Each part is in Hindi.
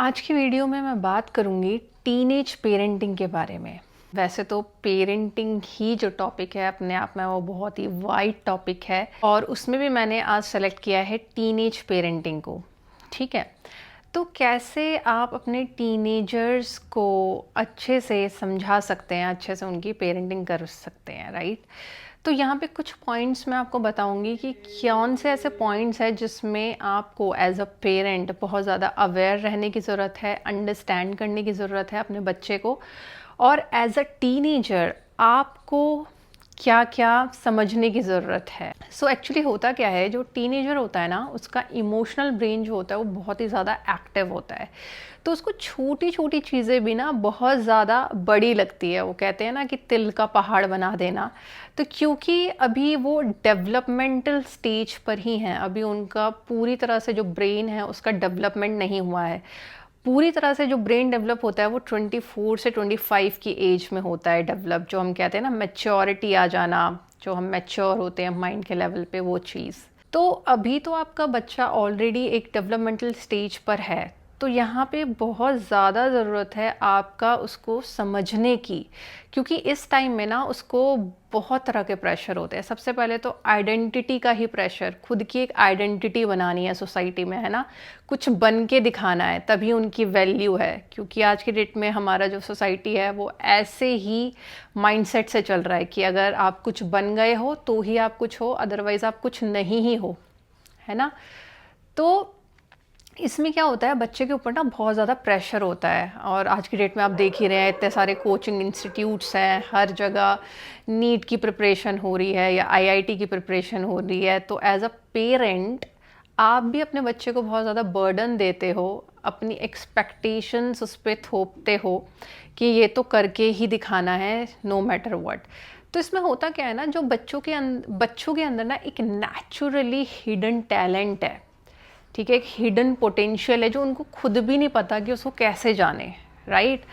आज की वीडियो में मैं बात करूंगी टीनेज पेरेंटिंग के बारे में। वैसे तो पेरेंटिंग ही जो टॉपिक है अपने आप में वो बहुत ही वाइड टॉपिक है और उसमें भी मैंने आज सेलेक्ट किया है टीनेज पेरेंटिंग को। ठीक है, तो कैसे आप अपने टीनेजर्स को अच्छे से समझा सकते हैं, अच्छे से उनकी पेरेंटिंग कर सकते हैं, राइट। तो यहाँ पे कुछ पॉइंट्स मैं आपको बताऊंगी कि कौन से ऐसे पॉइंट्स हैं जिसमें आपको एज अ पेरेंट बहुत ज़्यादा अवेयर रहने की ज़रूरत है, अंडरस्टैंड करने की ज़रूरत है अपने बच्चे को, और एज अ टीनेजर आपको क्या क्या समझने की ज़रूरत है। सो एक्चुअली होता क्या है, जो टीनेजर होता है ना, उसका इमोशनल ब्रेन जो होता है वो बहुत ही ज़्यादा एक्टिव होता है। तो उसको छोटी छोटी चीज़ें भी ना बहुत ज़्यादा बड़ी लगती है। वो कहते हैं ना कि तिल का पहाड़ बना देना। तो क्योंकि अभी वो डेवलपमेंटल स्टेज पर ही हैं, अभी उनका पूरी तरह से जो ब्रेन है उसका डेवलपमेंट नहीं हुआ है। पूरी तरह से जो ब्रेन डेवलप होता है वो 24 से 25 की एज में होता है डेवलप, जो हम कहते हैं ना मैच्योरिटी आ जाना, जो हम मैच्योर होते हैं माइंड के लेवल पे, वो चीज़। तो अभी तो आपका बच्चा ऑलरेडी एक डेवलपमेंटल स्टेज पर है, तो यहाँ पे बहुत ज़्यादा ज़रूरत है आपका उसको समझने की, क्योंकि इस टाइम में ना उसको बहुत तरह के प्रेशर होते हैं। सबसे पहले तो आइडेंटिटी का ही प्रेशर, खुद की एक आइडेंटिटी बनानी है सोसाइटी में, है ना, कुछ बन के दिखाना है, तभी उनकी वैल्यू है। क्योंकि आज की डेट में हमारा जो सोसाइटी है वो ऐसे ही माइंडसेट से चल रहा है कि अगर आप कुछ बन गए हो तो ही आप कुछ हो, अदरवाइज़ आप कुछ नहीं ही हो, है ना। तो इसमें क्या होता है, बच्चे के ऊपर ना बहुत ज़्यादा प्रेशर होता है। और आज की डेट में आप देख ही रहे हैं, इतने सारे कोचिंग इंस्टीट्यूट्स हैं, हर जगह नीट की प्रिपरेशन हो रही है या आईआईटी की प्रिपरेशन हो रही है। तो एज अ पेरेंट आप भी अपने बच्चे को बहुत ज़्यादा बर्डन देते हो, अपनी एक्सपेक्टेशंस उस पर थोपते हो कि ये तो करके ही दिखाना है नो मैटर व्हाट। तो इसमें होता क्या है ना, जो बच्चों के अंदर ना एक नेचुरली हिडन टैलेंट है, ठीक है, एक हिडन पोटेंशियल है जो उनको खुद भी नहीं पता कि उसको कैसे जाने, राइट।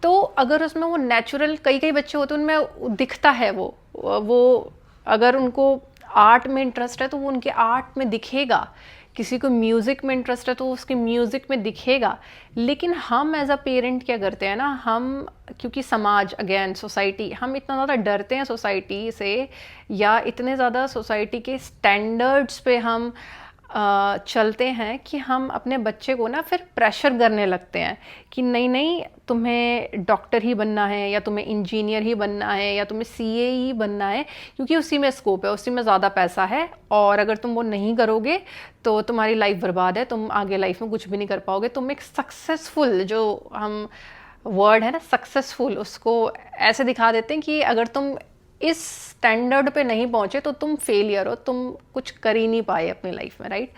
तो अगर उसमें वो नेचुरल, कई कई बच्चे होते हैं उनमें दिखता है वो अगर उनको आर्ट में इंटरेस्ट है तो वो उनके आर्ट में दिखेगा, किसी को म्यूज़िक में इंटरेस्ट है तो उसके म्यूज़िक में दिखेगा। लेकिन हम एज अ पेरेंट क्या करते हैं ना, हम क्योंकि समाज, अगेन सोसाइटी, हम इतना ज़्यादा डरते हैं सोसाइटी से, या इतने ज़्यादा सोसाइटी के स्टैंडर्ड्स पे हम चलते हैं कि हम अपने बच्चे को ना फिर प्रेशर करने लगते हैं कि नहीं नहीं, तुम्हें डॉक्टर ही बनना है, या तुम्हें इंजीनियर ही बनना है, या तुम्हें सीए ही बनना है, क्योंकि उसी में स्कोप है, उसी में ज़्यादा पैसा है, और अगर तुम वो नहीं करोगे तो तुम्हारी लाइफ बर्बाद है, तुम आगे लाइफ में कुछ भी नहीं कर पाओगे। तुम एक सक्सेसफुल, जो हम वर्ड है ना सक्सेसफुल, उसको ऐसे दिखा देते हैं कि अगर तुम इस स्टैंडर्ड पे नहीं पहुंचे तो तुम फेलियर हो, तुम कुछ कर ही नहीं पाए अपनी लाइफ में, राइट।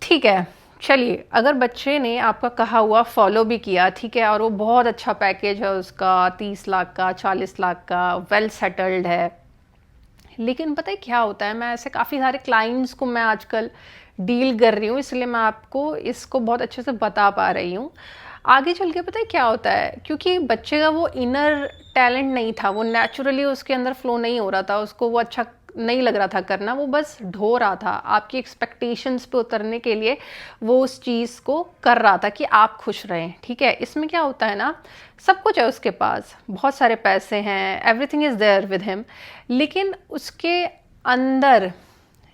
ठीक है, चलिए, अगर बच्चे ने आपका कहा हुआ फॉलो भी किया, ठीक है, और वो बहुत अच्छा पैकेज है उसका, 30 लाख का, 40 लाख का, वेल सेटल्ड है, लेकिन पता है क्या होता है, मैं ऐसे काफ़ी सारे क्लाइंट्स को मैं आजकल डील कर रही हूँ, इसलिए मैं आपको इसको बहुत अच्छे से बता पा रही हूँ। आगे चल के पता है क्या होता है, क्योंकि बच्चे का वो इनर टैलेंट नहीं था, वो नेचुरली उसके अंदर फ्लो नहीं हो रहा था, उसको वो अच्छा नहीं लग रहा था करना, वो बस ढो रहा था आपकी एक्सपेक्टेशंस पे उतरने के लिए, वो उस चीज़ को कर रहा था कि आप खुश रहें, ठीक है। इसमें क्या होता है ना, सब कुछ है उसके पास, बहुत सारे पैसे हैं, everything is there with him, लेकिन उसके अंदर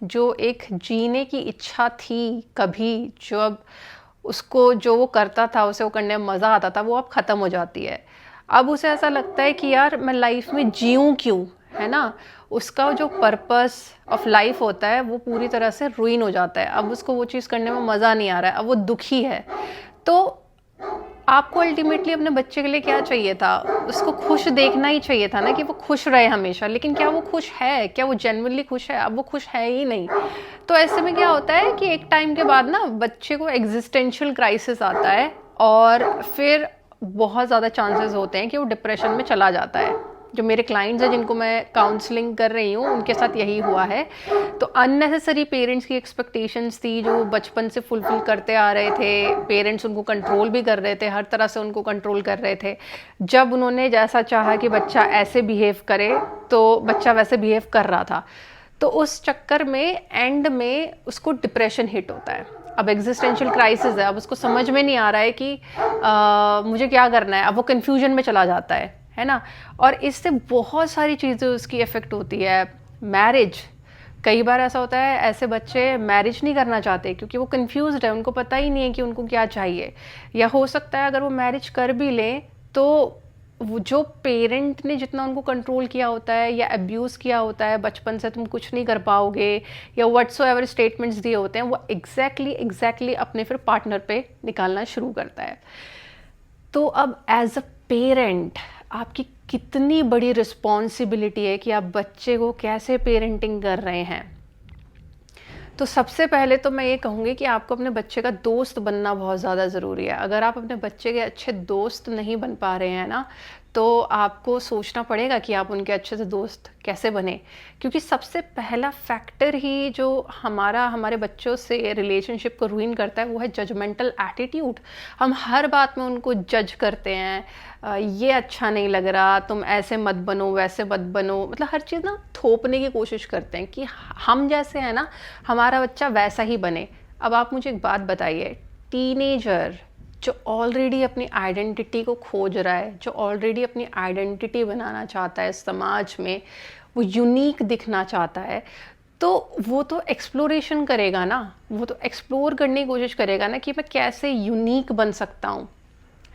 जो एक जीने की इच्छा थी कभी, जो अब उसको, जो वो करता था, उसे वो करने में मज़ा आता था, वो अब ख़त्म हो जाती है। अब उसे ऐसा लगता है कि यार मैं लाइफ में जीऊँ क्यों, है ना। उसका जो पर्पस ऑफ लाइफ होता है वो पूरी तरह से रुइन हो जाता है, अब उसको वो चीज़ करने में मज़ा नहीं आ रहा है, अब वो दुखी है। तो आपको अल्टीमेटली अपने बच्चे के लिए क्या चाहिए था, उसको खुश देखना ही चाहिए था ना, कि वो खुश रहे हमेशा। लेकिन क्या वो खुश है, क्या वो जेन्युइनली खुश है? अब वो खुश है ही नहीं। तो ऐसे में क्या होता है कि एक टाइम के बाद ना बच्चे को एग्जिस्टेंशियल क्राइसिस आता है, और फिर बहुत ज़्यादा चांसेस होते हैं कि वो डिप्रेशन में चला जाता है। जो मेरे क्लाइंट्स हैं जिनको मैं काउंसलिंग कर रही हूँ, उनके साथ यही हुआ है। तो अननेसेसरी पेरेंट्स की एक्सपेक्टेशंस थी जो बचपन से फुलफिल करते आ रहे थे, पेरेंट्स उनको कंट्रोल भी कर रहे थे, हर तरह से उनको कंट्रोल कर रहे थे। जब उन्होंने जैसा चाहा कि बच्चा ऐसे बिहेव करे तो बच्चा वैसे बिहेव कर रहा था। तो उस चक्कर में एंड में उसको डिप्रेशन हिट होता है। अब एग्जिस्टेंशियल क्राइसिस है, अब उसको समझ में नहीं आ रहा है कि मुझे क्या करना है, अब वो कन्फ्यूजन में चला जाता है ना। और इससे बहुत सारी चीज़ें उसकी इफ़ेक्ट होती है। मैरिज, कई बार ऐसा होता है ऐसे बच्चे मैरिज नहीं करना चाहते क्योंकि वो कंफ्यूज्ड है, उनको पता ही नहीं है कि उनको क्या चाहिए। या हो सकता है अगर वो मैरिज कर भी लें तो वो जो पेरेंट ने जितना उनको कंट्रोल किया होता है या अब्यूज़ किया होता है बचपन से, तुम कुछ नहीं कर पाओगे या व्हाट्सोएवर स्टेटमेंट्स दिए होते हैं, वो एग्जैक्टली अपने फिर पार्टनर पे निकालना शुरू करता है। तो अब एज अ पेरेंट आपकी कितनी बड़ी रिस्पॉन्सिबिलिटी है कि आप बच्चे को कैसे पेरेंटिंग कर रहे हैं। तो सबसे पहले तो मैं ये कहूँगी कि आपको अपने बच्चे का दोस्त बनना बहुत ज़्यादा ज़रूरी है। अगर आप अपने बच्चे के अच्छे दोस्त नहीं बन पा रहे हैं ना, तो आपको सोचना पड़ेगा कि आप उनके अच्छे से दोस्त कैसे बने, क्योंकि सबसे पहला फैक्टर ही जो हमारे बच्चों से रिलेशनशिप को रूइन करता है वो है जजमेंटल एटीट्यूड। हम हर बात में उनको जज करते हैं, ये अच्छा नहीं लग रहा, तुम ऐसे मत बनो, वैसे मत बनो, मतलब हर चीज़ ना थोपने की कोशिश करते हैं कि हम जैसे हैं ना हमारा बच्चा वैसा ही बने। अब आप मुझे एक बात बताइए, टीनेजर जो ऑलरेडी अपनी आइडेंटिटी को खोज रहा है, जो ऑलरेडी अपनी आइडेंटिटी बनाना चाहता है समाज में, वो यूनिक दिखना चाहता है, तो वो तो एक्सप्लोरेशन करेगा ना, वो तो एक्सप्लोर करने की कोशिश करेगा ना कि मैं कैसे यूनिक बन सकता हूँ,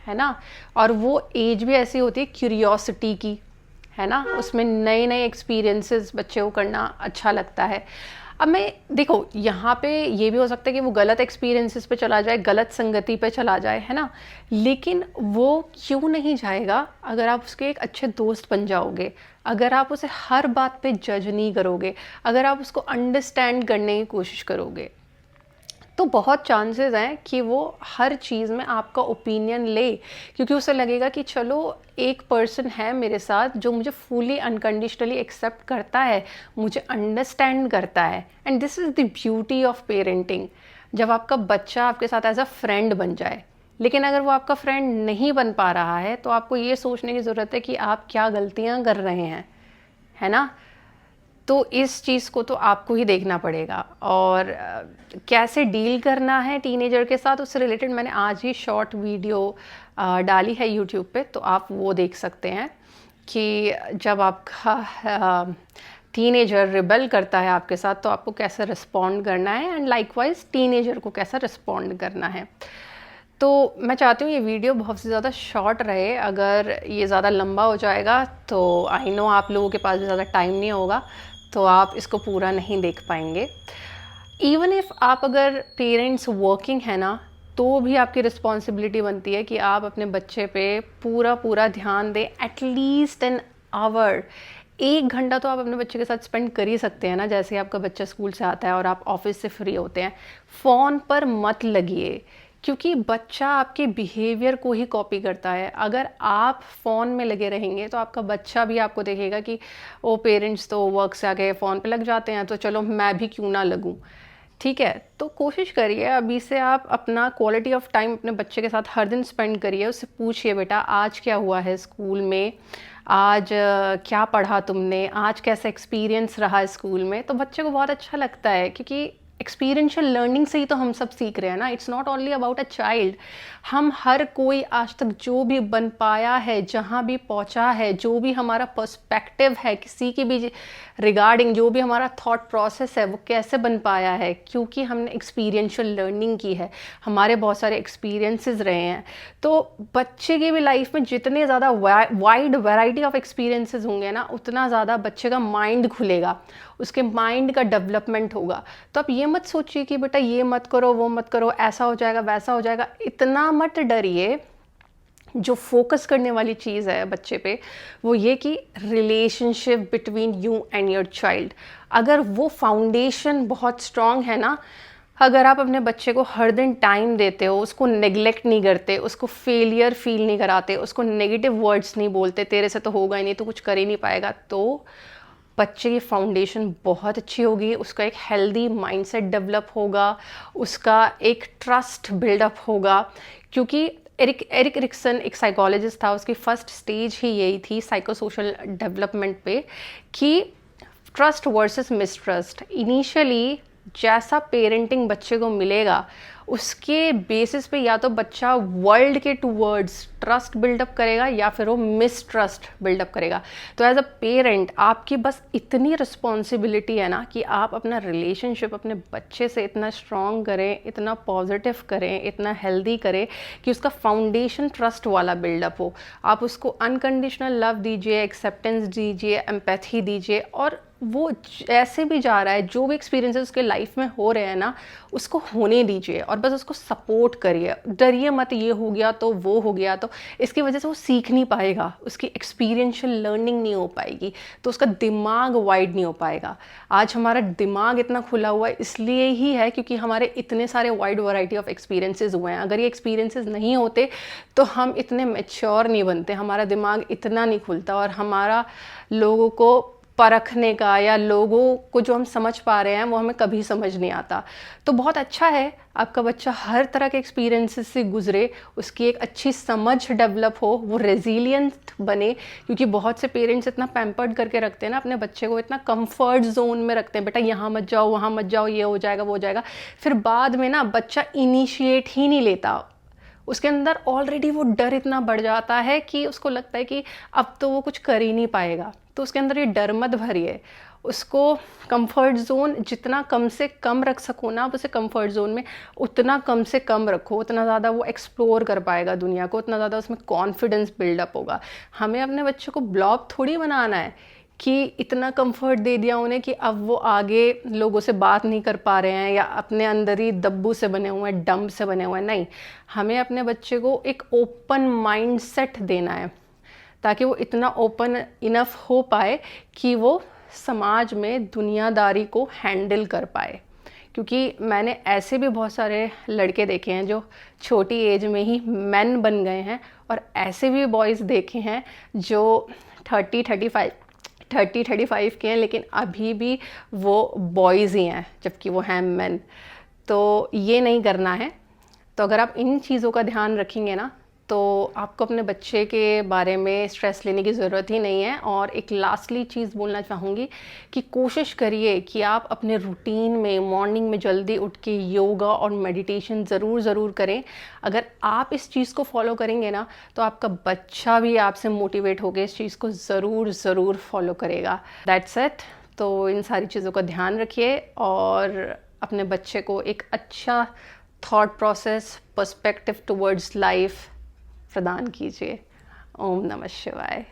है ना। और वो एज भी ऐसी होती है क्यूरियोसिटी की, है ना, उसमें नए नए एक्सपीरियंसेस बच्चे को करना अच्छा लगता है। अब मैं देखो यहाँ पे ये भी हो सकता है कि वो गलत एक्सपीरियंसेस पे चला जाए, गलत संगति पे चला जाए, है ना, लेकिन वो क्यों नहीं जाएगा अगर आप उसके एक अच्छे दोस्त बन जाओगे, अगर आप उसे हर बात पे जज नहीं करोगे, अगर आप उसको अंडरस्टैंड करने की कोशिश करोगे, तो बहुत चांसेस हैं कि वो हर चीज़ में आपका ओपिनियन ले, क्योंकि उसे लगेगा कि चलो एक पर्सन है मेरे साथ जो मुझे फुली अनकंडीशनली एक्सेप्ट करता है, मुझे अंडरस्टैंड करता है। And this is the beauty of parenting, जब आपका बच्चा आपके साथ एज अ फ्रेंड बन जाए। लेकिन अगर वो आपका फ्रेंड नहीं बन पा रहा है तो आपको ये सोचने की ज़रूरत है कि आप क्या गलतियाँ कर रहे हैं, है ना। तो इस चीज़ को तो आपको ही देखना पड़ेगा। और कैसे डील करना है टीनेजर के साथ, उससे रिलेटेड मैंने आज ही शॉर्ट वीडियो डाली है यूट्यूब पे, तो आप वो देख सकते हैं कि जब आपका टीनेजर रिबेल करता है आपके साथ तो आपको कैसे रिस्पॉन्ड करना है, एंड लाइकवाइज टीनेजर को कैसा रिस्पॉन्ड करना है। तो मैं चाहती हूँ ये वीडियो बहुत से ज़्यादा शॉर्ट रहे, अगर ये ज़्यादा लंबा हो जाएगा तो आई नो आप लोगों के पास भी ज़्यादा टाइम नहीं होगा, तो आप इसको पूरा नहीं देख पाएंगे। इवन इफ़ आप अगर पेरेंट्स वर्किंग है ना, तो भी आपकी रिस्पॉन्सिबिलिटी बनती है कि आप अपने बच्चे पे पूरा ध्यान दें, एटलीस्ट एन आवर, 1 घंटा तो आप अपने बच्चे के साथ स्पेंड कर ही सकते हैं ना। जैसे आपका बच्चा स्कूल से आता है और आप ऑफिस से फ्री होते हैं, फ़ोन पर मत लगिए, क्योंकि बच्चा आपके बिहेवियर को ही कॉपी करता है। अगर आप फ़ोन में लगे रहेंगे तो आपका बच्चा भी आपको देखेगा कि वो पेरेंट्स तो वर्क से आके फ़ोन पे लग जाते हैं, तो चलो मैं भी क्यों ना लगूं। ठीक है, तो कोशिश करिए अभी से आप अपना क्वालिटी ऑफ टाइम अपने बच्चे के साथ हर दिन स्पेंड करिए। उससे पूछिए, बेटा आज क्या हुआ है स्कूल में, आज क्या पढ़ा तुमने, आज कैसा एक्सपीरियंस रहा स्कूल में। तो बच्चे को बहुत अच्छा लगता है, क्योंकि एक्सपीरियंशियल लर्निंग से ही तो हम सब सीख रहे हैं ना। It's not only about a child, हम हर कोई आज तक जो भी बन पाया है, जहाँ भी पहुँचा है, जो भी हमारा पर्सपेक्टिव है किसी की भी रिगार्डिंग, जो भी हमारा थॉट प्रोसेस है, वो कैसे बन पाया है, क्योंकि हमने एक्सपीरियंशियल लर्निंग की है, हमारे बहुत सारे एक्सपीरियंसेस रहे हैं। तो बच्चे की भी लाइफ में जितने ज़्यादा वाइड वैरायटी ऑफ एक्सपीरियंसेस होंगे ना, उतना ज़्यादा बच्चे का माइंड खुलेगा, उसके माइंड का डेवलपमेंट होगा। तो आप ये मत सोचिए कि बेटा ये मत करो, वो मत करो, ऐसा हो जाएगा, वैसा हो जाएगा, इतना मत डरिए। जो फोकस करने वाली चीज़ है बच्चे पे वो ये कि relationship between you and your child, अगर वो फाउंडेशन बहुत स्ट्रांग है ना, अगर आप अपने बच्चे को हर दिन टाइम देते हो, उसको नेग्लेक्ट नहीं करते, उसको फेलियर फील नहीं कराते, उसको नेगेटिव वर्ड्स नहीं बोलते, तेरे से तो होगा ही नहीं, तो कुछ कर ही नहीं पाएगा, तो बच्चे की फाउंडेशन बहुत अच्छी होगी, उसका एक हेल्दी माइंडसेट डेवलप होगा, उसका एक ट्रस्ट बिल्डअप होगा। क्योंकि एरिक एरिक्सन एक साइकोलॉजिस्ट था, उसकी फर्स्ट स्टेज ही यही थी साइकोसोशल डेवलपमेंट पे, कि ट्रस्ट वर्सेस मिसट्रस्ट। इनिशियली जैसा पेरेंटिंग बच्चे को मिलेगा उसके बेसिस पे या तो बच्चा वर्ल्ड के टूवर्ड्स ट्रस्ट बिल्डअप करेगा या फिर वो मिसट्रस्ट बिल्डअप करेगा। तो एज अ पेरेंट आपकी बस इतनी रिस्पॉन्सिबिलिटी है ना कि आप अपना रिलेशनशिप अपने बच्चे से इतना स्ट्रॉन्ग करें, इतना पॉजिटिव करें, इतना हेल्दी करें कि उसका फाउंडेशन ट्रस्ट वाला बिल्डअप हो। आप उसको अनकंडीशनल लव दीजिए, एक्सेप्टेंस दीजिए, एम्पैथी दीजिए, और वो ऐसे भी जा रहा है, जो भी एक्सपीरियंसेस उसके लाइफ में हो रहे हैं ना उसको होने दीजिए और बस उसको सपोर्ट करिए। डरिए मत ये हो गया तो वो हो गया तो, इसकी वजह से वो सीख नहीं पाएगा, उसकी एक्सपीरियंशियल लर्निंग नहीं हो पाएगी, तो उसका दिमाग वाइड नहीं हो पाएगा। आज हमारा दिमाग इतना खुला हुआ है इसलिए ही है क्योंकि हमारे इतने सारे वाइड वैरायटी ऑफ एक्सपीरियंसेस हुए हैं। अगर ये एक्सपीरियंसेस नहीं होते तो हम इतने मैच्योर नहीं बनते, हमारा दिमाग इतना नहीं खुलता और हमारा लोगों को परखने का या लोगों को जो हम समझ पा रहे हैं वो हमें कभी समझ नहीं आता। तो बहुत अच्छा है आपका बच्चा हर तरह के एक्सपीरियंसेस से गुजरे, उसकी एक अच्छी समझ डेवलप हो, वो रेजिलियंट बने। क्योंकि बहुत से पेरेंट्स इतना पैम्पर्ड करके रखते हैं ना अपने बच्चे को, इतना कंफर्ट जोन में रखते हैं, बेटा यहाँ मत जाओ, वहाँ मत जाओ, ये हो जाएगा वो हो जाएगा। फिर बाद में ना बच्चा इनिशिएट ही नहीं लेता, उसके अंदर ऑलरेडी वो डर इतना बढ़ जाता है कि उसको लगता है कि अब तो वो कुछ कर ही नहीं पाएगा। तो उसके अंदर ये डर मत भरिए, उसको कंफर्ट जोन जितना कम से कम रख सको ना आप उसे कंफर्ट जोन में उतना कम से कम रखो, उतना ज़्यादा वो एक्सप्लोर कर पाएगा दुनिया को, उतना ज़्यादा उसमें कॉन्फिडेंस बिल्डअप होगा। हमें अपने बच्चे को ब्लॉक थोड़ी बनाना है कि इतना कंफर्ट दे दिया उन्हें कि अब वो आगे लोगों से बात नहीं कर पा रहे हैं या अपने अंदर ही दब्बू से बने हुए हैं, डम्ब से बने हुए हैं। नहीं, हमें अपने बच्चे को एक ओपन माइंडसेट देना है ताकि वो इतना ओपन इनफ हो पाए कि वो समाज में दुनियादारी को हैंडल कर पाए। क्योंकि मैंने ऐसे भी बहुत सारे लड़के देखे हैं जो छोटी एज में ही मैन बन गए हैं, और ऐसे भी बॉयज़ देखे हैं जो 30-35 के हैं लेकिन अभी भी वो बॉयज़ ही हैं जबकि वो हैं मैन। तो ये नहीं करना है। तो अगर आप इन चीज़ों का ध्यान रखेंगे ना तो आपको अपने बच्चे के बारे में स्ट्रेस लेने की ज़रूरत ही नहीं है। और एक लास्टली चीज़ बोलना चाहूँगी कि कोशिश करिए कि आप अपने रूटीन में मॉर्निंग में जल्दी उठ के योगा और मेडिटेशन ज़रूर करें। अगर आप इस चीज़ को फॉलो करेंगे ना तो आपका बच्चा भी आपसे मोटिवेट होकर इस चीज़ को ज़रूर फॉलो करेगा। That's it. तो इन सारी चीज़ों का ध्यान रखिए और अपने बच्चे को एक अच्छा thought process, perspective towards life प्रदान कीजिए। ओम नमः शिवाय।